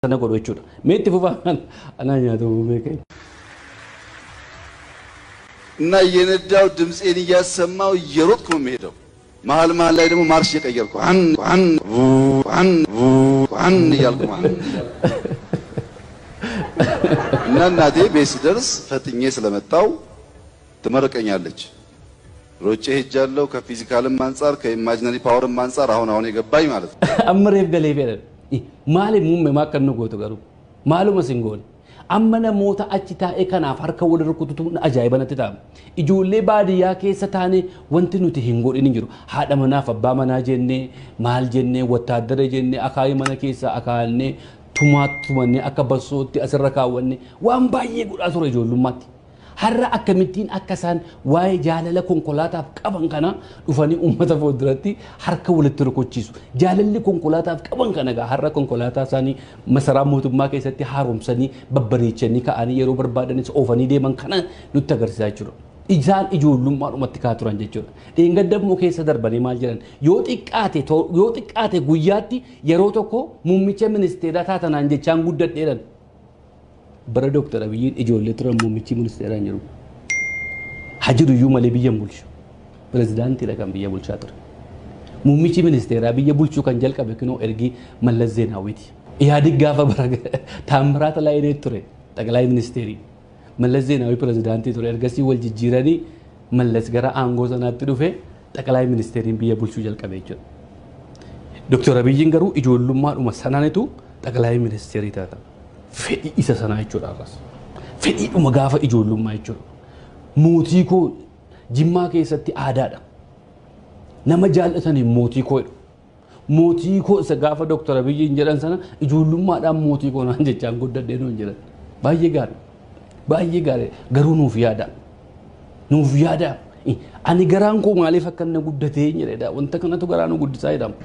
sana godhu jechuudha. Meetti fufaan anaa nyaatu beekee. እና የነዳው ድምጼን እያሰማው እየሮጥኩ ነው የምሄደው። መሀል ላይ ደግሞ ማርሽ እየቀየርኩ አን እያልኩ ማለት እና እናቴ ቤት ስደርስ ፈጥኜ ስለመጣው ትመረቀኛለች። ሮጬ ሄጃለሁ። ከፊዚካልም አንፃር ከኢማጂነሪ ፓወርም አንፃር አሁን የገባኝ ማለት ነው። አምሬፍ ገሌ ቤረ ማለ ሙም ማከነ ጎቱ ገሩ ማሉ መስንጎን አመነ ሞታ አቺታ ኤከናፍ ሀርከ ወደ ርኩቱቱ አጃይበነት ታም ኢጆሌ ባዲያ ከሰታኔ ወንቲ ኑቲ ሂንጎድን እንጅሩ ሃዳ መናፍ አባ መና ጀኔ ማል ጀኔ ወታደረ ጀኔ አካይ መነ ከሳ አካልኔ ቱማቱመኔ አከበሶቲ አስረካወኔ ዋን ባዬ ጉዳቱ ረጆሉማቲ har'a akkamittiin akkasan waa'ee jaalala konkolaataaf qaban kana dhufanii uummata fuulduratti harka walitti rukuchiisu. Jaalalli konkolaataaf qaban kana gaa har'a konkolaataa isaanii masaraa mootummaa keessatti haaromsanii babbareechanii ka'anii yeroo barbaadanis oofanii deeman kana nutti agarsiisaa jechuudha. Isaan ijoollummaadhumatti kaa turan jechuudha. Dheengaddamoo keessa darbanii maal jedhan yoo xiqqaate guyyaatti yeroo tokko muummicha ministeeraa taatanaan jechaan guddadheedhan. bara Dr. Abiy ijoollee turan muummichi ministeeraa jiru. Hajiru iyyuu malee biyya bulchu. Pirezidaantiidha kan biyya bulchaa ture. Muummichi ministeeraa biyya bulchuu kan jalqabe kunoo ergi Mallas Zeenaawiti. Ihaadig gaafa bara Taamiraat Laayinee ture xaqalaa ministeerii. Mallas Zeenaawii pirezidaantii ture ergasii wal jijjiiranii Mallas gara aangoo sanaatti dhufe xaqalaa ministeeriin biyya bulchuu jalqabe jechuudha. Dr. Abiyyiin garuu ijoollummaadhuma sanaanitu xaqalaa ministeerii taata. Fedhii isa sanaa jechuudha arras. Fedhiidhuma gaafa ijoollummaa jechuudha. Mootii koo Jimmaa keessatti aadaadha. Nama jaallatanii mootii koo jedhu. Mootii koo isa gaafa Dr. Abiyyiin jedhan sana ijoollummaadhaan mootii koo naan jechaan guddadhee nuun jedhan. Baay'ee gaarii. Baay'ee gaarii. Garuu nuuf yaada. Nuuf yaada. Ani garaan koo maaliif akka inni guddatee jedhedha. Wanta kanatu garaa nu guddisaa jedhama.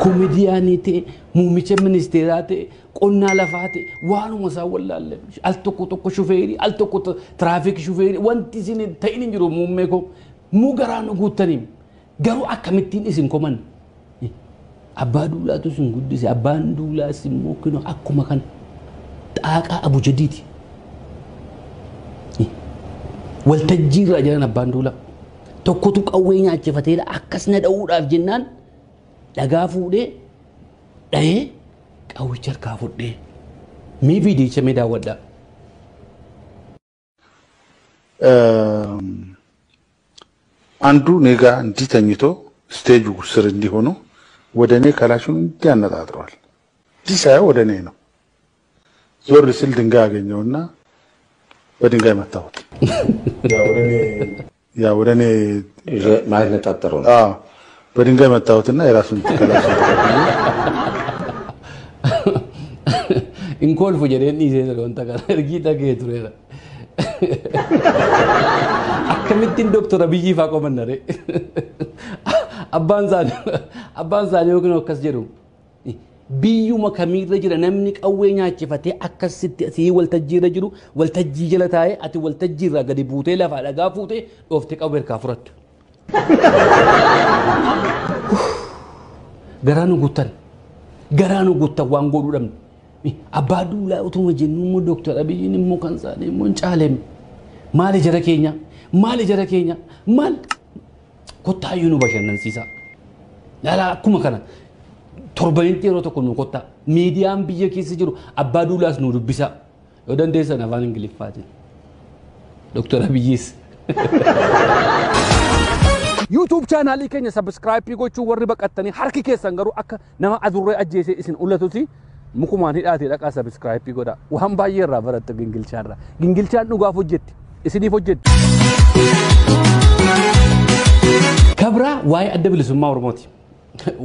Komeediyaanii ta'e, muummicha ministeeraa ta'e, qonnaa lafaa ta'e, waanuma isaa wallaalle. Al tokko shufeerii, al tokko tiraafikii shufeerii, wanti isin ta'in hin jiru muummee koo. Muu garaa nu guuttaniin. Garuu akkamittiin isin koman. Abbaa duulaatu isin guddise, abbaan duulaas immoo kunoo akkuma kan xaaqaa abujadiiti. Waltajjii irraa jiran abbaan duulaa. Tokkotu qawwee nyaachifateedha akkas na dha'uudhaaf jennaan dhagaa fuudhee dha'ee qawwicha harkaa fudhee mee viidiyicha mee daawwadhaa. አንዱ ኔጋ እንዲህ ተኝቶ ስቴጁ ስር እንዲሆኑ ወደ እኔ ከላሹን እንዲህ ያነጣጥረዋል። እንዲህ ሳየው ወደ እኔ ነው። ዞር ስል ድንጋይ አገኘውና በድንጋይ መታሁት። ያው ወደ እኔ ማለት ነጣጠረው ነው። አዎ በድንጋይ መታሁትና የራሱን ከላሹ ተቀብሎ ኢንኮልፉ ጀደን ይዘህ ወንታ ጋር እርጊታ ከየቱሬራ akkamitti Dr. Abiy faa qomannare abbaan isaanii yookiin akkas jedhu biyyuma kamiirra jira namni qawwee nyaachifatee akkasitti asii waltajjiirra jiru waltajjii jala taa'ee ati waltajjiirraa gadi buutee lafaa dhagaa fuutee dhooftee qawwee harkaa fudhattu. Garaa nu guuttan waan godhuu dhabne. Abbaa duulaa utuma jennu immoo Dr. Abiyyiin immoo kan isaanii immoo hin caaleem. Maali jara keenya maal kottaayyuu nu bashannansiisa. Laalaa akkuma kana torbanitti yeroo tokko nu kottaa miidiyaan biyya keessa jiru abbaa duulaas nu dubbisa yoo dandeessan afaan Ingiliffaatiin. Dr. Abiyyis. YouTube channel keenya subscribe gochuu warri baqattanii harki keessan garuu akka nama adurree ajjeesee isin ullatuti mukumaan hidhaatee dhaqaa subscribe godha. Waan baay'ee irraa baratta gingilchaarra. Gingilchaan dhugaaf hojjetti. Isiniif hojjetti. Kabra waa'ee adda bilisummaa Oromooti.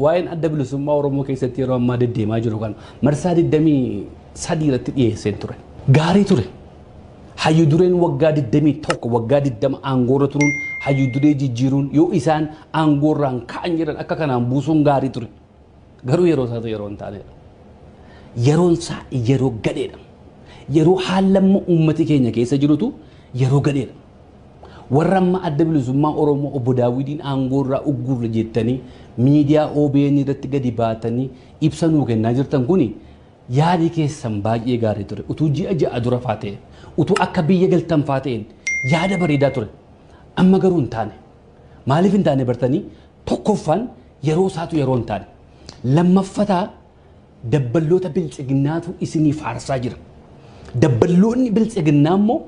Waa'een adda bilisummaa Oromoo keessatti yeroo ammaa deddeemaa jiru kan marsaa 23 irratti dhiyeesseen ture. Gaarii ture. Hayyu dureen waggaa 21 waggaa 20 aangoorra turuun hayyu duree jijjiiruun yoo isaan aangoorraan ka'an jiran akka kanaan buusuun gaarii ture. Garuu yeroo isaatu yeroo hin taanedha. Yeroon isaa yeroo gadheedha. Yeroo haalamma uummati keenya keessa jirutu yeroo gadheedha. Warra amma adda bilisummaa Oromoo obbo Daawwidiin aangoorraa uggurra jettanii miidiyaa OBN irratti gadi baatanii ibsa nuu kennaa jirtan kuni yaadi keessan baay'ee gaarii ture. Utuu ji'a ja'a dura faatee utuu akka biyya galtan faateen yaada bareedaa ture. Amma garuu hin taane. Maaliif hin taane bartanii tokkoffaan yeroo isaatu yeroo hin taane. Lammaffataa dabballoota bilchiginnaatu isinii faarsaa jira. Dabballoonni bilchiginnaa immoo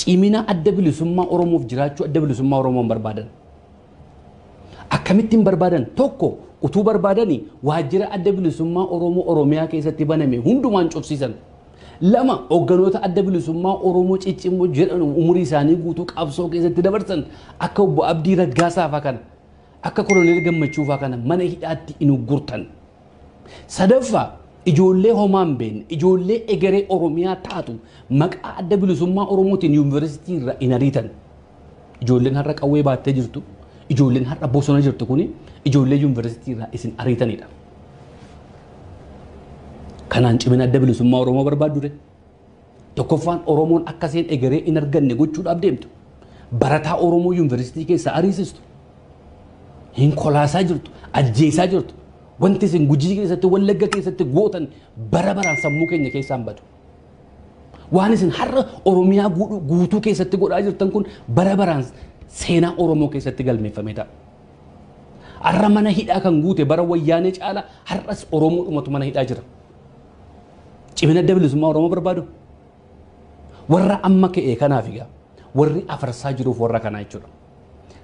cimina adda bilisummaa Oromoof jiraachuu adda bilisummaa Oromoon barbaadan. Akkamittiin barbaadan tokko utuu barbaadanii waajjira adda bilisummaa Oromoo Oromiyaa keessatti baname hundumaan cufsiisan. Lama hogganoota adda bilisummaa Oromoo ciccimoo jedhan umurii isaanii guutuu qabsoo keessatti dabarsan akka obbo Abdii Raggaasaa fa'aa kana akka Koloneel Gammachuu fa'aa kana mana hidhaatti inu gurtan. Sadaffaa ijoollee homaan beekne ijoollee egeree Oromiyaa taatu maqaa adda bilisummaa Oromootiin yuunivarsiitii irra in ariitan. Ijoolleen har'a qawwee baattee jirtu ijoolleen har'a bosona jirtu kuni ijoollee yuunivarsiitii irraa isin ariitanidha. Kanaan cimina adda bilisummaa Oromoo barbaaddu ture. Tokkoffaan Oromoon akkasiin egeree in arganne gochuudhaaf deemtu. Barataa Oromoo yuunivarsiitii keessaa ariisistu. Hin kolaasaa jirtu, ajjeesaa jirtu. Wanti isin Gujii keessatti Wallagga keessatti gootan bara baraan sammuu keenya keessaan badu. Waan isin har'a Oromiyaa guutuu keessatti godhaa jirtan kun bara baraan seenaa Oromoo keessatti galmeeffamee ta'a. Har'a mana hidhaa kan guute bara wayyaanee caalaa har'as Oromoodhumatu mana hidhaa jira. Cimina adda bilisummaa Oromoo barbaadu. Warra amma ka'ee kanaaf egaa warri afarsaa jiruuf warra kanaa jechuudha.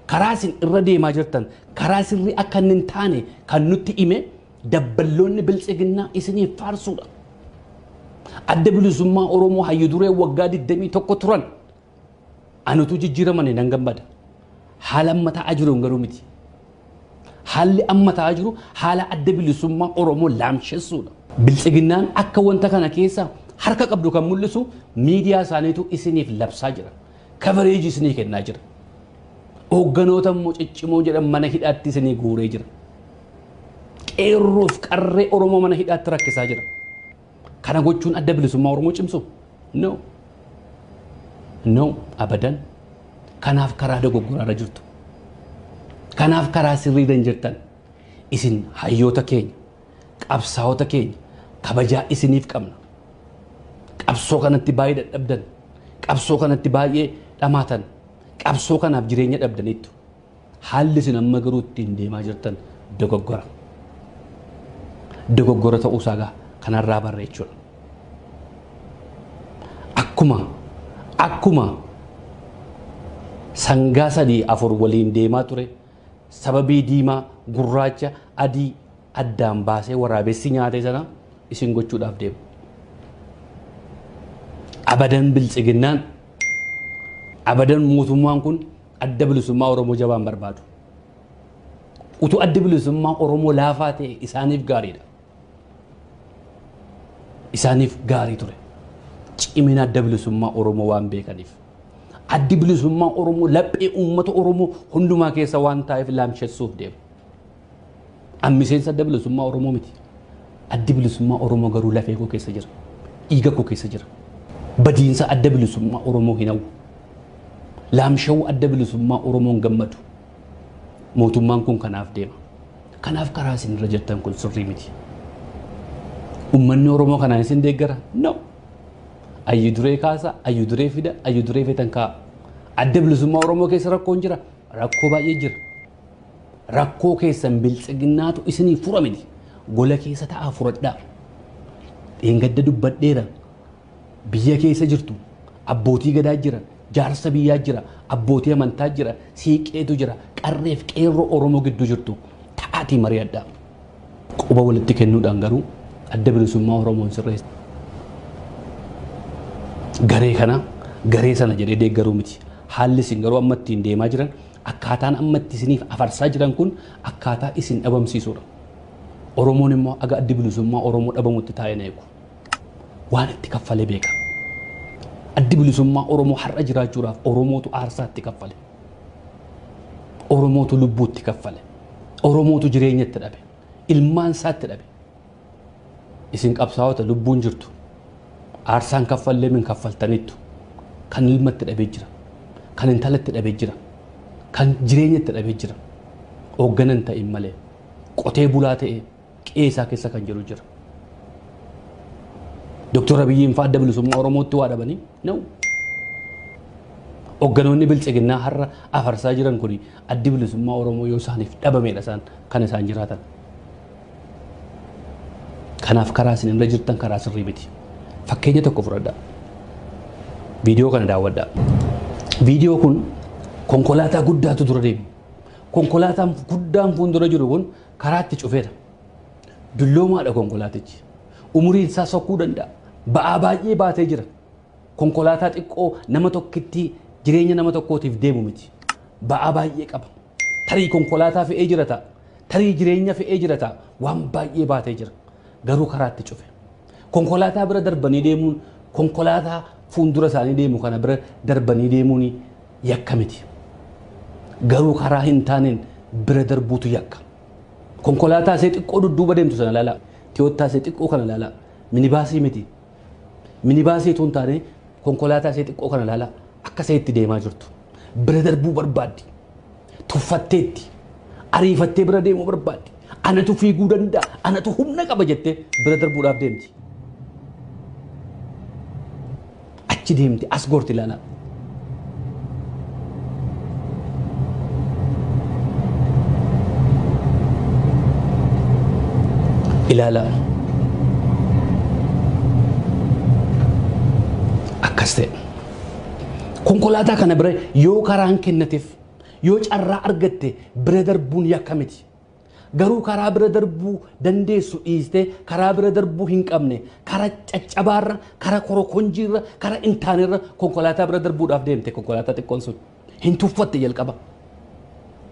Karaa isin irra deemaa jirtan karaa sirrii akka inni hin taane kan nutti hime dabballoonni bilchiginnaa isiniif faarsuudha. Adda bilisummaa Oromoo hayyu duree waggaa 21 turan. Anutu jijjiiramanii nan gammada. Haala amma ta'aa jiru garuu miti. Haalli amma ta'aa jiru haala adda bilisummaa Oromoo laamsheessuudha. Bilchiginnaan akka wanta kana keessa harka qabdu kan mul'isu miidiyaa isaaniitu isiniif labsaa jira. Kabareejii isinii kennaa jira. Hoogganoota immoo ciccimoo jedhan mana hidhaatti isinii guuree jira. Qeerroof qarree Oromoo mana hidhaatti rakkisaa jira. Kana gochuun adda bilisummaa Oromoo cimsu? No. No, abadan. Kanaaf karaa dogoggoraarra jirtu. Kanaaf karaa sirriirra hin jirtan. Isin hayyoota keenya, qabsaa'ota keenya kabajaa isiniif qabna. Qabsoo kanatti baay'ee dadhabdan. Qabsoo kanatti baay'ee dhamaatan. Qabsoo kanaaf jireenya dhabdaniittu. Haalli isin amma garuu ittiin deemaa jirtan dogoggora. Dogoggora ta'uusaa gaa kanarraa barree jechuudha. Akkuma sangaa 3-4 waliin deemaa ture sababii diimaa gurraacha adii addaan baasee waraabessi nyaate sana isin gochuudhaaf deemu. Abadan bilchiginnaan abadan mootummaan kun adda bilisummaa Oromoo jabaan barbaadu. Utuu adda bilisummaa Oromoo laafaa ta'e isaaniif gaariidha. Isaaniif gaarii ture. Cimina adda bilisummaa Oromoo waan beekaniif. Addi bilisummaa Oromoo laphee uummata Oromoo hundumaa keessa waan ta'eef laamsheessuuf deemu. Miseensa adda bilisummaa Oromoo miti. Addi bilisummaa Oromoo garuu lafee koo keessa jira. Dhiiga koo keessa jira. Badiinsa adda bilisummaa Oromoo hin hawwu. Laamshawuu adda bilisummaa Oromoon gammadu. Mootummaan kun kanaaf deema. Kanaaf karaa isin irra jirtan kun sirrii miti. Uummanni Oromoo kanaan isin deeggara? No. Ayyu duree kaasa, ayyu duree fida, ayyu duree fetan kaa'a. Adda bilisummaa Oromoo keessa rakkoon jira. Rakkoo baay'ee jira. Rakkoo keessan bilchiginnaatu isinii fura miti. Gola keessa ta'aa furadhaa. Dheengadda dubbadheera. Biyya keessa jirtu. Abbootii gadaa jira. Jaarsa biyyaa jira. Abbootii amantaa jira. Siiqeetu jira. Qarreef qeerroo Oromoo gidduu jirtu. Ta'aatii mari'adhaa. Quba walitti kennuudhaan garuu adda bilisummaa Oromoon sirreessa. Garee kana garee sana jedhee deeggaruu miti. Haalli isin garuu amma ittiin deemaa jiran akkaataan amma itti isiniif afarsaa jiran kun akkaataa isin dhabamsiisuudha. Oromoon immoo aga addi bilisummaa Oromoo dhabamutti taa'ee na eegu. Waan itti kaffalee beeka. Addi bilisummaa Oromoo har'a jiraachuudhaaf Oromootu aarsaa itti kaffale. Oromootu lubbuu itti kaffale. Oromootu jireenya itti dhabe. Ilmaan isaa itti dhabe. Isin qabsaa'ota lubbuun jirtu. Aarsaan kaffallee min kaffaltanittu. Kan ilma itti dhabee jira. Kan intala itti dhabee jira. Kan jireenya itti dhabee jira. Hoogganan ta'in malee. qotee bulaa ta'e qeesaa keessa kan jiru jira. Doktor Abiyyiin fa'aa adda bilisummaa Oromootti waa dhabanii na'u. Hogganoonni bilchiginnaa har'a afarsaa jiran kuni addi bilisummaa Oromoo yoo isaaniif dhabameedha isaan kan isaan jiraatan. Kanaaf karaa isin irra jirtan karaa sirrii miti. Fakkeenya tokko fudhadhaa. Viidiyoo kana daawwadhaa. Viidiyoo kun konkolaataa guddaatu dura deema. Konkolaataan guddaan fuuldura jiru kun karaatti cufeera. Dulloomaadha konkolaatichi. Umuriin isaa sokkuu danda'a. Ba'aa baay'ee baatee jira. Konkolaataa xiqqoo nama tokkitti jireenya nama tokkootiif deemu miti. Ba'aa baay'ee qaba. Tarii konkolaataa fe'ee jira ta'a. Tarii jireenya fe'ee jira ta'a. Waan baay'ee baatee jira. Garuu karaatti cufe. Konkolaataa bira darbanii deemuun konkolaataa fuuldura isaanii deemu kana bira darbanii deemuun yakka miti. Garuu karaa hin taaneen bira darbuutu yakka. Konkolaataa isee xiqqoo dudduuba deemtu sana ilaalaa. Tiyootaa isee xiqqoo kana ilaalaa. Minibaasii miti. Minibaasii tun taane konkolaataa isee xiqqoo kana ilaalaa. Akka isee itti deemaa jirtu. Bira darbuu barbaaddi. Tuffatteetti. Ariifattee bira deemuu barbaaddi. Anatu fiiguu danda'a. Anatu humna qaba jettee bira darbuudhaaf deemti. Achi deemti as gorti ilaalaa. Ilaalaa. Akkas ta'e. Konkolaataa kana bira yoo karaan kennateef yoo carraa argatte bira darbuun yakka miti. Garuu karaa bira darbuu dandeessu dhiistee karaa bira darbuu hin qabne karaa caccabaarra karaa korokonjiirra karaa intaanerra konkolaataa bira darbuudhaaf deemte konkolaataa xiqqoon sun hin tuffatte jalqaba.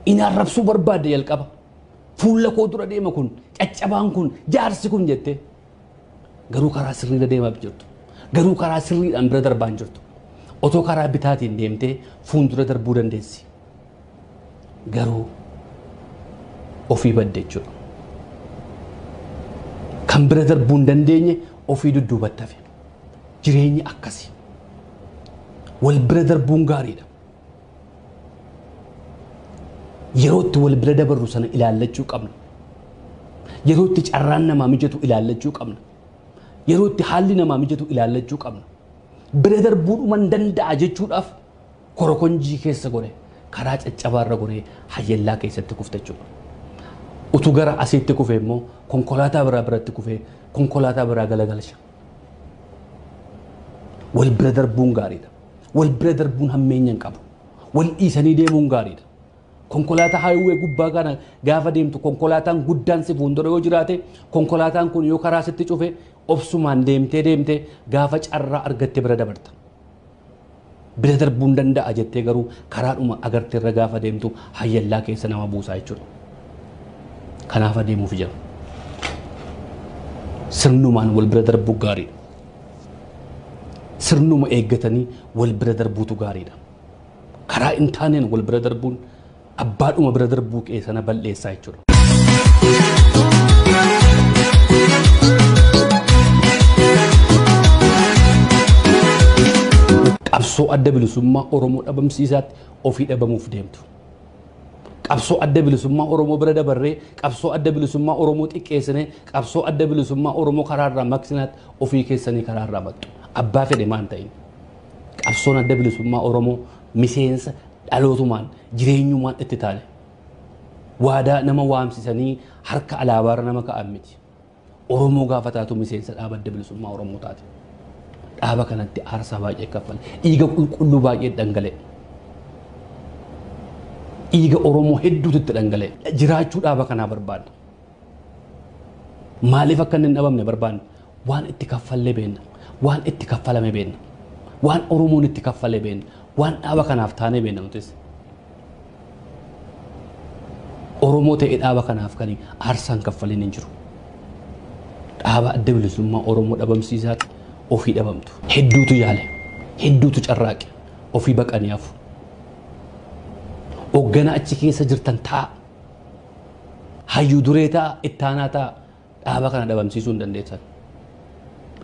Inni arrabsuu barbaadde jalqaba. Fuula koo dura deema kun caccabaan kun jaarsi kun jette. Garuu karaa sirriidha deemaa jirtu. Garuu karaa sirriidhaan bira darbaa hin jirtu. Otoo karaa bitaatiin deemtee fuuldura darbuu dandeessi. Garuu ofii badde jechuudha. Kan bira darbuu hin dandeenye ofii dudduubatti hafe. Jireenyi akkasii. Wal bira darbuun gaariidha. Yerootti wal bira dabarru sana ilaallachuu qabna. Yerootti carraan namaa mijatu ilaallachuu qabna. Yerootti haalli namaa mijatu ilaallachuu qabna. Bira darbuudhuma hin danda'a jechuudhaaf korokonjii keessa godhe karaa caccabaarra godhe hayyellaa keessatti kufte jechuudha. Utuu gara asiitti kufe immoo konkolaataa biraa biratti kufe konkolaataa biraa galagalcha. Wal bira darbuun gaariidha. Wal bira darbuun hammeenya hin qabu. Wal dhiisanii deemuun gaariidha. Konkolaataa haayuwee gubbaa kana gaafa deemtu konkolaataan guddaan si fuuldura yoo jiraate konkolaataan kun yoo karaa sitti cufe obsumaan deemtee gaafa carraa argatte bira dabarta. Bira darbuun danda'a jettee garuu karaadhuma agarteerra gaafa deemtu hayyellaa keessa nama buusaa jechuudha. Kanaaf adeemuuf jira. Sirnumaan wal bira darbuu gaariidha. Sirnuma eeggatanii wal bira darbuutu gaariidha. Karaa hin taaneen wal bira darbuun abbaadhuma bira darbuu qeessana balleessaa jechuudha. Qabsoo adda bilisummaa Oromoo dhabamsiisaatti ofii dhabamuuf deemtu. Qabsoo adda bilisummaa Oromoo bira dabarree qabsoo adda bilisummaa Oromoo xiqqeessine qabsoo adda bilisummaa Oromoo karaarraa maqsinaatti ofii keessanii karaarraa maxxu. Abbaa fedhe maan ta'in. Qabsoon adda bilisummaa Oromoo miseensa dhalootumaan jireenyumaan itti taane. Waadaa nama waamsisanii harka alaabaarra nama ka'an miti. Oromoo gaafa taatu miseensa dhaaba adda bilisummaa Oromoo taate. Dhaaba kanatti aarsaa baay'ee kaffale. Dhiiga qulqulluu baay'ee dhangala'e. Dhiiga Oromoo hedduutu itti dhangala'e. Jiraachuu dhaaba kanaa barbaadna. Maaliif akka inni hin dhabamne barbaadna? Waan itti kaffallee beenna. Waan itti kaffalame beenna. Waan Oromoon itti kaffalee beenna. Waan dhaaba kanaaf taanee beenna nutis. Oromoo ta'ee dhaaba kanaaf kan aarsaan kaffaliin hin jiru. Dhaaba adda bilisummaa Oromoo dhabamsiisaatti ofii dhabamtu. Hedduutu yaale. Hedduutu carraaqe. Ofii baqanii hafu. Hoggana achi keessa jirtan ta'a. Hayyuu duree ta'a, ittaanaa ta'a. Dhaaba kana dhabamsiisuu hin dandeessan.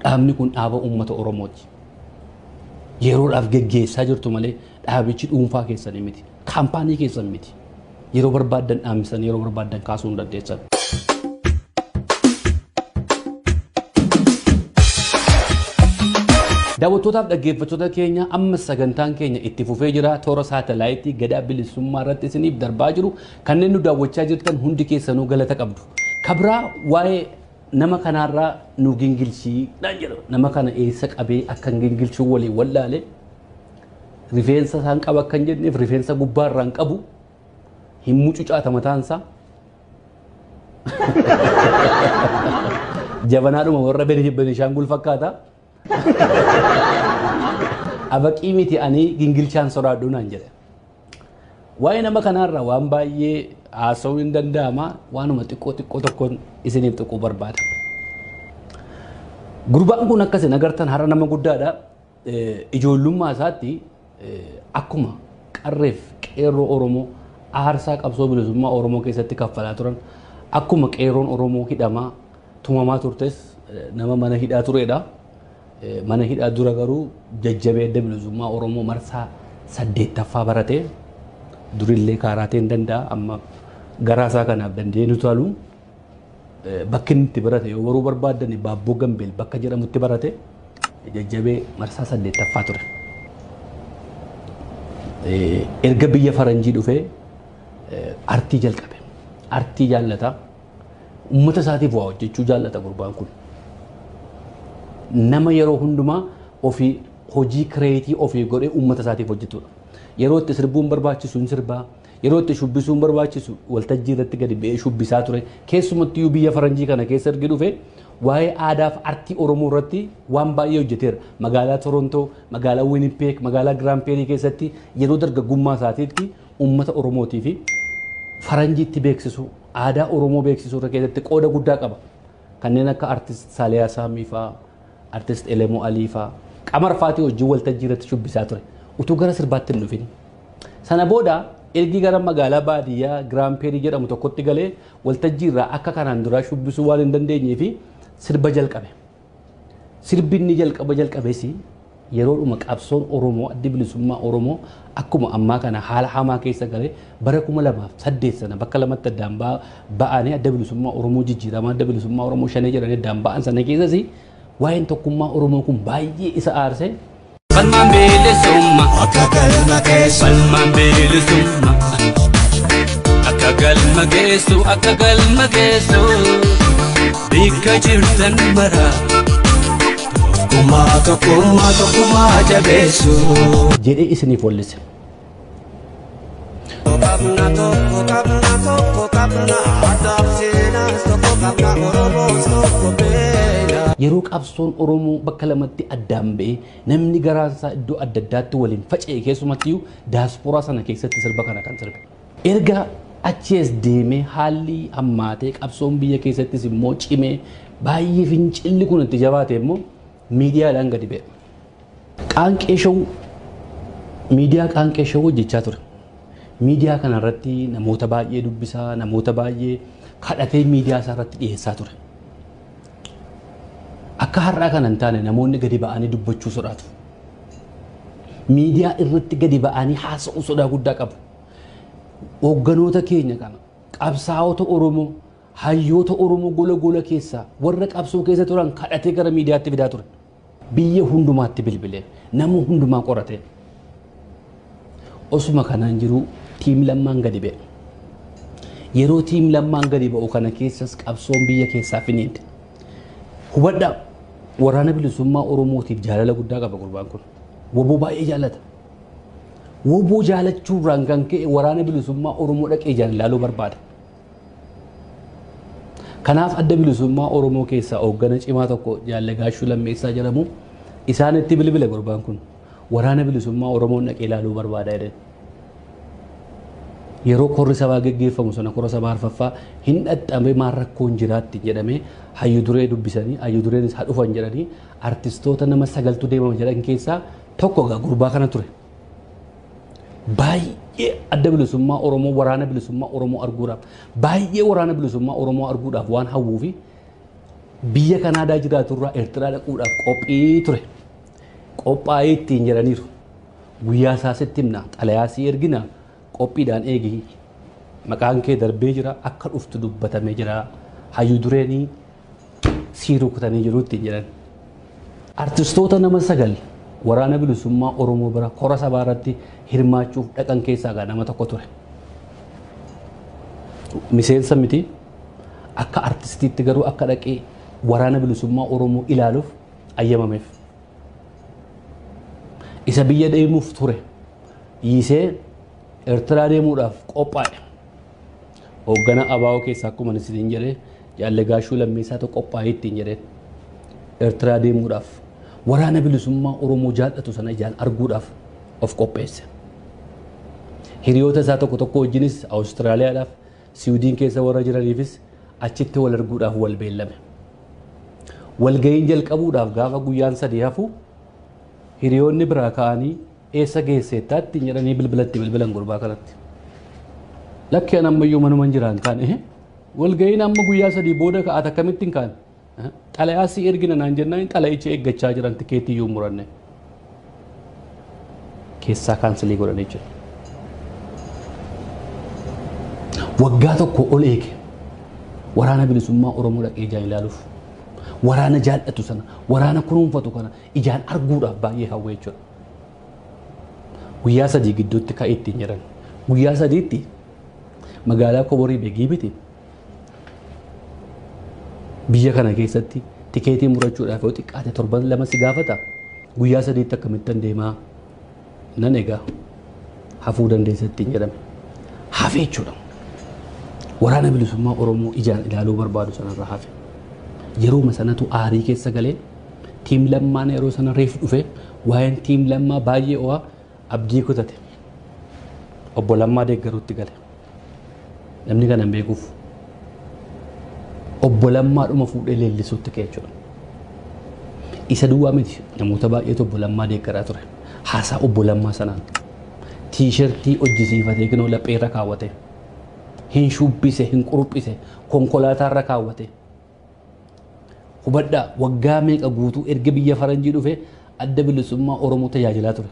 Dhaabni kun dhaaba uummata Oromooti. Yeroodhaaf geggeessaa jirtu malee dhaabichi dhuunfaa keessanii miti. Kaampaanii keessan miti. Yeroo barbaaddan dhaamsan, yeroo barbaaddan kaasuu hin dandeessan. Daawwattootaaf dhaggeeffattoota keenya amma sagantaan keenya itti fufee jira toora saatalaayitii Gadaa Bilisummaa irratti isiniif darbaa jiru kanneen nu daawwachaa jirtan hundi keessanuu galata qabdu. Kabraa waa'ee nama kanarraa nu gingilchii dhaan jedhu nama kana eessa qabee akkan gingilchuu waliin wallaale rifeensa isaan qaba akkan jenneef rifeensa gubbaarraan qabu hin mucucaata mataansaa jabanaadhuma warra Benishaangul fakkaata. Abaqii miti ani gingilchaan soraadhu naan jedhe. Waa'ee nama kanarraa waan baay'ee haasa'uu hin danda'ama waanuma xiqqoo tokkoon isiniif tuquu barbaada. Gurbaan kun akkasiin agartan har'a nama guddaadha. Ijoollummaa isaatti akkuma qarreef qeerroo Oromoo aarsaa qabsoo bilisummaa Oromoo keessatti kaffalaa turan akkuma qeerroon Oromoo hidhamaa tumamaa turtes nama mana hidhaa turedha. Mana hidhaa dura garuu jajjabee adda bilisummaa Oromoo marsaa 8ffaa baratee durillee kaaraatee hin danda'a amma garaasaa kanaaf dandeenye nu taalu bakki inni itti barate yoo baruu barbaadan Baabboo Gambeel bakka jedhamutti barate jajjabee marsaa 8ffaa ture. Erga biyya faranjii dhufee artii jalqabe. Artii jaallata. Uummata isaatiif waa hojjechuu jaallata gurbaan kun. Nama yeroo hundumaa ofii hojii kireetii ofii godhee uummata isaatiif hojjetudha. Yeroo itti sirbuun barbaachisu hin sirbaa. Yeroo itti shubbisuun barbaachisu waltajjii irratti gadi ba'ee shubbisaa ture. Keessumattuu biyya faranjii kana keessa ergi dhufe waa'ee aadaaf artii Oromoo irratti waan baay'ee hojjeteera. Magaalaa Torontoo, magaalaa Winnipeg, magaalaa Giraampeenii keessatti yeroo dargaggummaa isaatiitti uummata Oromootii fi faranjiitti beeksisu, aadaa Oromoo beeksisuu irra keessatti qooda guddaa qaba. Kanneen akka artist Saaliyaa Saamii fa'aa, artist Elemoo Alii fa'aa, Qamar Faatii wajjin waltajjii irratti shubbisaa ture. Utuu gara sirbaatti hin dhufin. Sana booda ergi gara magaalaa baadiyyaa Giraampeenii jedhamu tokkotti galee waltajjii irraa akka kanaan duraa shubbisuu waan hin dandeenyee fi sirba jalqabe. Sirbi inni jalqabees yeroodhuma qabsoon Oromoo addi bilisummaa Oromoo akkuma ammaa kana haala hamaa keessa galee bara 2008 sana bakka lamatti addaan ba'anii adda bilisummaa Oromoo jijjiiramaa adda bilisummaa Oromoo shanee jedhanii addaan ba'an sana keessas waa'een tokkummaa Oromoo kun baay'ee isa aarse. Falmaan bilisummaa akka galma geessu. Falmaan bilisummaa akka galma geessu akka galma geessu bikka jirtan mara. Tokkummaa jabeessu. Jedhee isiniif wallise. Yeroo qabsoon Oromoo bakka lamatti addaan ba'ee namni garaansaa iddoo adda addaatti waliin faca'e keessumattuu daasporaa sana keessatti sirba kana kan sirbe. Erga achiis deemee haalli hammaatee qabsoon biyya keessattis immoo cimee baay'ee fincilli kun itti jabaate immoo miidiyaadhaan gadi ba'e. Miidiyaa qaanqee shawuu hojjechaa ture. Miidiyaa kanarratti namoota baay'ee dubbisaa, namoota baay'ee kadhatee miidiyaa isaa irratti dhiyeessaa ture. Akka har'aa kana hin taane namoonni gadi ba'anii dubbachuu sodaatu. Miidiyaa irratti gadi ba'anii haasa'uu sodaa guddaa qabu. Hoogganoota keenya kana qabsaa'ota Oromoo, hayyoota Oromoo gola keessaa warra qabsoo keessa turan kadhatee gara miidiyaatti fidaa ture. Biyya hundumaatti bilbilee nama hundumaa qorate. Osuma kanaan jiru tiim lammaan gadi ba'e. Yeroo tiim lammaan gadi ba'u kana keessas qabsoon biyya keessaa finiinte. Hubadhaa waraana bilisummaa Oromootiif jaalala guddaa qaba gurbaan kun. Woboo baay'ee jaallata. Woboo jaalachuurraan kan ka'e waraana bilisummaa Oromoo dhaqee ilaaluu barbaada. Kanaaf adda bilisummaa Oromoo keessaa hooggana cimaa tokko Jaalle Gaashuu Lammeessaa jedhamu isaanitti bilbile gurbaan kun waraana bilisummaa Oromoo dhaqee ilaaluu barbaada jedhan. Yeroo korri sabaa geggeeffamu sana kora sabaa arfaffaa hin dhaxxame maal rakkoon jiraatti jedhamee hayyu duree dubbisanii hayyu dureenis haa dhufan jedhanii artistoota nama 9 deemaman jedhan keessaa tokko gurbaa kana ture. Baay'ee adda bilisummaa Oromoo waraana bilisummaa Oromoo arguudhaaf baay'ee waraana bilisummaa Oromoo arguudhaaf waan hawwuufi biyya Kanaadaa jiraaturraa Eertiraa dhaquudhaaf qophii ture. Qophaa'ee ittiin jedhaniiru. Guyyaa isaa sitti himna xalayaasii ergina qophiidhaan eegi maqaan kee darbee jira akka dhuftu dubbatamee jira hayyu dureenii sii rukutanii jiru ittiin jedhan. Artistoota nama 9 waraana bilisummaa Oromoo bira kora sabaa irratti hirmaachuuf dhaqan keessaa nama tokko ture. Miseensa miti akka artistiitti garuu akka dhaqee waraana bilisummaa Oromoo ilaaluuf ayyamameef. Isa biyya deemuuf ture. Yiisee Eertiraa deemuudhaaf qophaa'e. Hoogganaa ABO keessaa akkuma isin jedhee Jaalle Gaashuu Lammeessaa tokko qophaa'ee ittiin jedhee Eertiraa deemuudhaaf waraana bilisummaa Oromoo jaallatu sana ijaan arguudhaaf of qopheesse. Hiriyoota isaa tokko tokko wajjinis Awustiraaliyaadhaaf Siwiidin keessa warra jiraniifis achitti wal arguudhaaf wal beellame. Walga'iin jalqabuudhaaf gaafa guyyaan 3 hafu hiriyoonni biraa ka'anii eessa geesseettaatti jedhanii bilbilatti bilbilan gurbaa kanatti. Lakkeen ammayyuu manuma jiraan kaan walga'iin amma guyyaa 3 booda ka'aat akkamittiin kaan xalayaa si ergina naan jennaan xalayicha eeggachaa jiran tikeetii iyyuu muranne keessaa kaansilii godhanii jiru. Waggaa tokko ol eege waraana bilisummaa Oromoo dhaqee ijaan ilaaluuf waraana jaallatu sana waraana kunuunfatu kana ijaan arguudhaaf baay'ee hawwee jechuudha. Guyyaa 3 gidduutti ka'ee ittiin jedhan guyyaa 3tti magaalaa Koborii beegii biti biyya kana keessatti tikeetii murachuudhaaf yoo xiqqaate 7 si gaafata guyyaa 3tti akkamittan deemaa nan egaa hafuu dandeessatti jedhame hafee jechuudha. Waraana bilisummaa Oromoo ijaan ilaaluu barbaadu sanarra hafe. Yeroo sanatu aarii keessa galee tiim Lammaan yeroo sana reef dhufe waa'een tiim Lammaa baay'ee o'aa abdii kutate. Obbo Lammaa deeggaruutti gale. Namni kana beekuuf obbo Lammaa dhuma fuudhee leellisuutti ka'e jechuudha. Isa duwwaa miti namoota baay'eetu obbo Lammaa deeggaraa ture. Haasaa obbo Lammaa sanaan tiishertii hojjisiifatee kinoo lapheerra kaawwate. Hin shubbise hin quruphise konkolaataarra kaawwate. Hubadhaa waggaa meeqa guutuu erga biyya faranjii dhufe adda bilisummaa Oromoo tajaajilaa ture.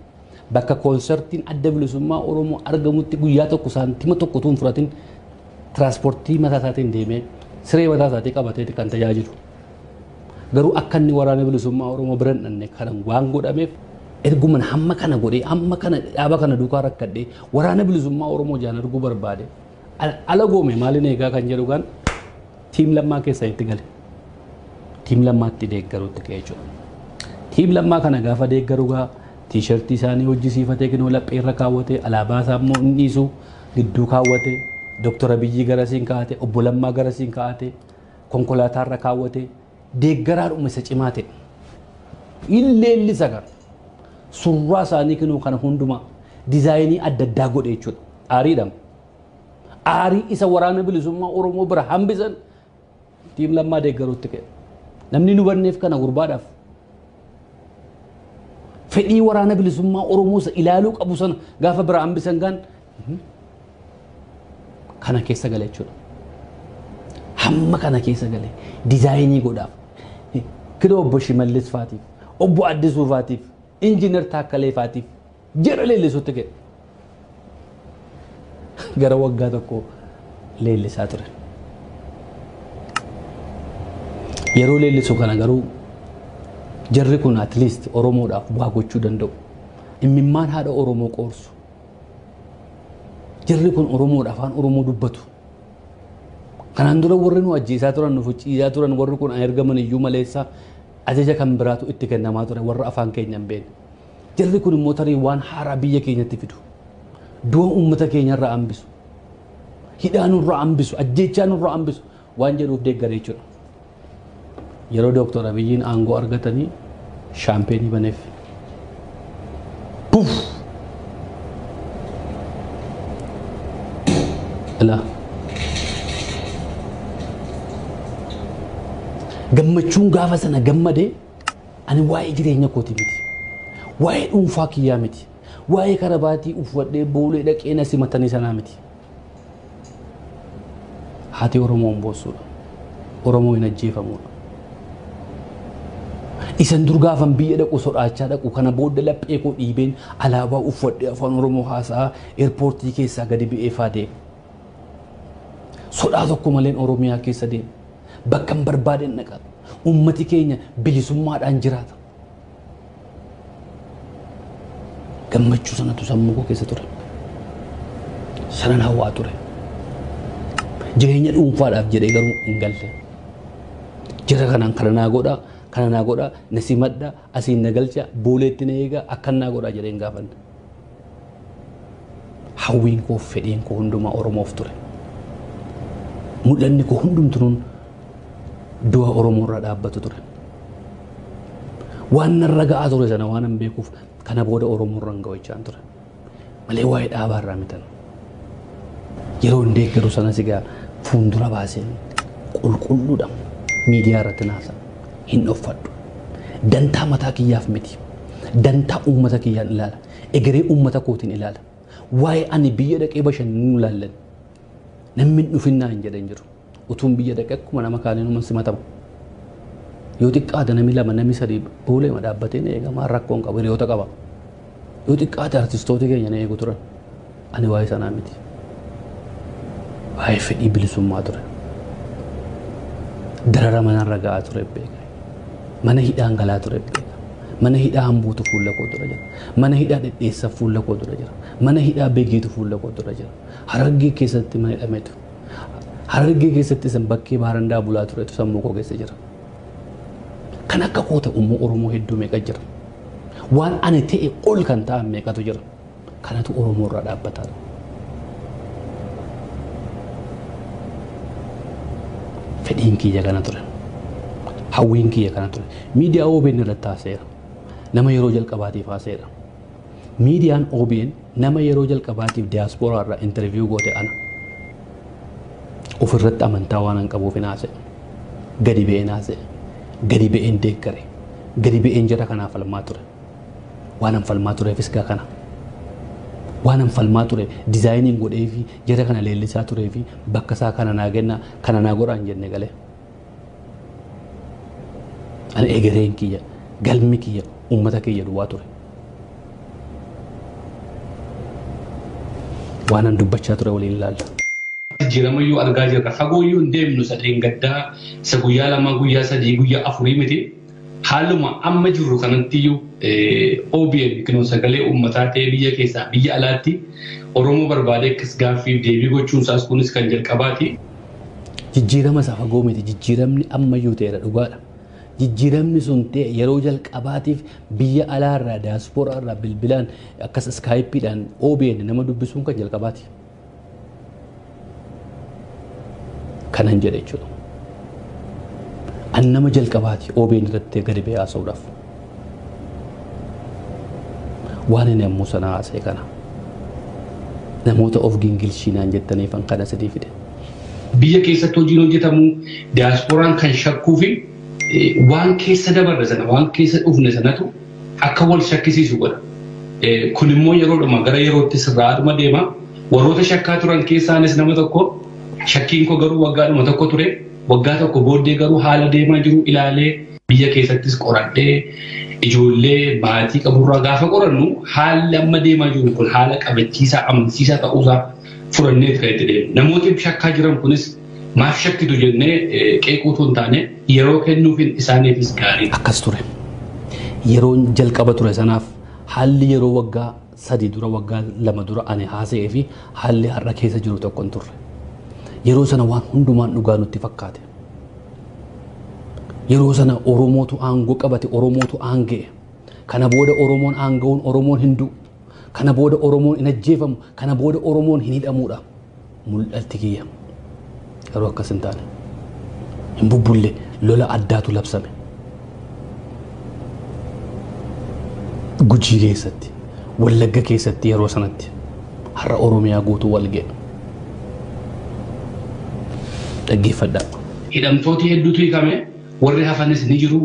Bakka koonsertiin adda bilisummaa Oromoo argamutti guyyaa tokko saantima tokko tuun furatin tiraanspoortii mataa isaatiin deemee siree mataa isaatii qabatee kan tajaajilu. Garuu akka inni waraana bilisummaa Oromoo bira hin dhanne kanan waan godhameef erguman hamma kana godhee hamma kana dhaaba kana duukaa rakkadhee waraana bilisummaa Oromoo jaan arguu barbaade. Ala goome maaliin eegaa kan jedhu kan tiim Lammaa keessa itti gale. Tiim Lammaatti deeggaruutti ka'e jechuudha. Tiim Lammaa kana gaafa deeggaru gaa tiishertii isaanii hojjisiifatee kinoo lapheerra kaawwatee alaabaa isaa immoo hin dhiisu gidduu kaawwatee Dooktor Abiyyi garasiin kaa'ate obbo Lammaa garasiin kaa'ate konkolaataarra kaawwate deeggaraadhuma isa cimaa ta'e. Illeellisa kan surraa isaanii kinoo kana hundumaa diizaayinii adda addaa godhe jechuudha. Aariidhaan. Aarii isa waraana bilisummaa Oromoo bira hambisan tiim Lammaa deeggaruutti ka'e. Namni nu banneef kana gurbaadhaaf fedhii waraana bilisummaa Oromoo isa ilaaluu qabu sana gaafa bira hambisan gaan kana keessa gale jechuudha. Hamma kana keessa gale diizaayinii godhaaf kidoo obbo Shimallis faatiif obbo Addisuu faatiif injiinar Taakkalee faatiif jara leellisuutti ka'e. Gara waggaa tokko leellisaa ture. Yeroo leellisu kana garuu jarri kun at least Oromoodhaaf bu'aa gochuu danda'u. Imimmaan haadha Oromoo qoorsu. Jarri kun Oromoodhaaf afaan Oromoo dubbatu. Kanaan dura warri nu ajjeesaa turan nu fucciisaa turan warri kun ergaman iyyuu maleessa ajaja kan biraatu itti kennamaa ture warra afaan keenya hin beekne. Jarri kun immoo tarii waan haaraa biyya keenyatti fidu. Du'a uummata keenyarraa hambisu. Hidhaa nurraa hambisu, ajjeechaa nurraa hambisu waan jedhuuf deeggaree jechuudha. Yeroo Dooktor Abiyyiin aangoo argatanii shaampeenii baneef. Puuf! Ilaa. Gammachuun gaafa sana gammadee ani waa'ee jireenya kootii miti. Waa'ee dhuunfaa kiyyaa miti. Waa'ee karabaatii uffadhee boolee dhaqee na simatanii sanaa miti. Haati Oromoo hin boossuudha. Oromoo hin ajjeefamuudha. Isan dur gaafan biyya dhaqu sodaachaa dhaqu kana booda laphee koo dhiibeen alaabaa uffadhee afaan Oromoo haasaa eerpoortii keessaa gadi bu'ee faadee. Sodaa tokko maleen Oromiyaa keessa deema. Bakka hin barbaadeen dhaqa. Uummati keenya bilisummaadhaan jiraata. gammachuu sanatu sammuu koo keessa ture. Sanan hawwaa ture. Jireenya dhuunfaadhaaf jedhee garuu hin galle. Jira kanaan kana naa godha na simadha asiin na galcha booleetti na eega akkan naa godha jedhee hin gaafanne. Hawwiin koo fedhiin koo hundumaa Oromoof ture. Mul'anni koo hundumtuun du'a Oromoo irraa dhaabbatu ture. Waan narra ga'aa ture sana waan hin beekuuf kana booda Oromoo irra hin ga'u ture. Malee waa'ee dhaabaa irraa mitan. Yeroo hin deeggaru sana sigaa fuuldura baaseen qulqulluudha miidiyaa irratti naasa hin uffadhu. Dantaa mataa kiyyaaf miti. Dantaa uummata kiyyaan ilaala. Egeree uummata kootiin ilaala. Waa'ee ani biyya dhaqee bashannanu ilaallan. Namni dhufinnaa hin jedhan jiru. Utuun biyya dhaqee akkuma nama kaaniin simatama. Yoo xiqqaate namni lama namni sadii boolee dhaabbatee eegamaa rakkoon qabu hiriyoota qaba. Yoo xiqqaate artistoota keenya na eegu turan. Ani waa'ee sanaa miti. Waa'ee fedhii bilisummaa ture. Darara manarra ga'aa ture beeka. Mana hidhaan galaa ture beeka. Mana hidhaa hambuutu fuula koo dura jira. Mana hidhaa dhedheessa fuula koo dura jira. Mana hidhaa beegeetu fuula koo dura jira. Harargee keessatti mana hidhameetu. Harargee keessatti san bakkee baarandaa bulaa turetu sammuu koo keessa jira. Kan akka koo ta'u Oromoo hedduu meeqa jira. Waan ani ta'e ol kan ta'an meeqatu jira. Kanatu Oromoo irraa dhaabbataa ture. Fedhiin kiyya kana ture. Hawwiin kiyya kana ture. Miidiyaa OBN irratti haaseera. Nama yeroo jalqabaatiif haaseera. Miidiyaan OBN nama yeroo jalqabaatiif diiyaaspooraa irraa intarviiyuu goote ana. Ofirratti amantaa waan hin qabuuf hin haasee. Gadi ba'een haasee. Gadi ba'een deeggare. Gadi ba'een jara kanaaf falmaa ture. Waan an falmaa tureefis gaa kana. Waan an falmaa ture dizaayiniin godhee fi jara kana leellisaa turee fi bakka isaa kana naa kenna kana naa godhaa hin jenne galee. Ani egereen kiyya galmi kiyya uummata kiyya duwwaa ture. Waan an dubbachaa ture waliin ilaalla. Jijjiiramayyuu argaa jirra. Fagooyyuu hin deemnu sadeen gaddaa isa guyyaa lama guyyaa sadii guyyaa afurii miti. Haaluma amma jirru kanattiyyuu OBN kunoo sagalee uummataa ta'ee biyya keessaa biyya alaatti Oromoo barbaadee akkas gaaffiif deebii gochuun isaas kunis kan jalqabaati. Jijjiirama isaa fagoo miti. Jijjiiramni ammayyuu ta'eera dhugaadha. Jijjiiramni sun ta'e yeroo jalqabaatiif biyya alaarraa diiyaaspooraa irraa bilbilaan akkas iskaayipiidhaan OBN nama dubbisuun kan jalqabaati. Kanan jedhe jechuudha. An nama jalqabaati OBN irratti gadi ba'ee haasa'uudhaaf. Waan inni ammoo sana haasa'e kana. Namoota of gingilchiinaan jettaniif an kana sadii fide. Biyya keessatti hojiin hojjetamu diiyaasporaan kan shakkuu fi waan keessa dabarre sana waan keessa dhufne sanatu akka wal shakkisiisu godha. Kun immoo yeroodhuma gara yerootti sirraadhuma deema. Warroota shakkaa turan keessaanis nama tokko shakkiin koo garuu waggaadhuma tokko ture. Waggaa tokko booddee garuu haala deemaa jiru ilaalee biyya keessattis qoradhee ijoollee maatii qaburraa gaafa qorannu haalli amma deemaa jiru kun haala qabachiisaa amansiisaa ta'uusaa furannee kan itti deemu. Namooti shakkaa jiran kunis maaf shakkitu jennee qeequutu hin taane yeroo kennuufin isaaniifis gaarii. Akkas ture. Yeroon jalqaba ture sanaaf haalli yeroo waggaa sadii dura waggaa lama dura ani haasa'ee fi haalli har'a keessa jiru tokko hin turre. Yeroo sana waan hundumaan dhugaa nutti fakkaate. Yeroo sana Oromootu aangoo qabate Oromootu aanga'e. Kana booda Oromoon aanga'uun Oromoon hin du'u. Kana booda Oromoon hin ajjeefamu. Kana booda Oromoon hin hidhamuudha. Mul'atti kiyya. Yeroo akkas hin taane. Hin bubbulle lola addaatu labsame. Gujii keessatti, Wallagga keessatti yeroo sanatti har'a Oromiyaa guutuu wal ga'e. Dhaggeeffadhaa. Hidhamtooti hedduutu hiikame warri hafanis ni jiru.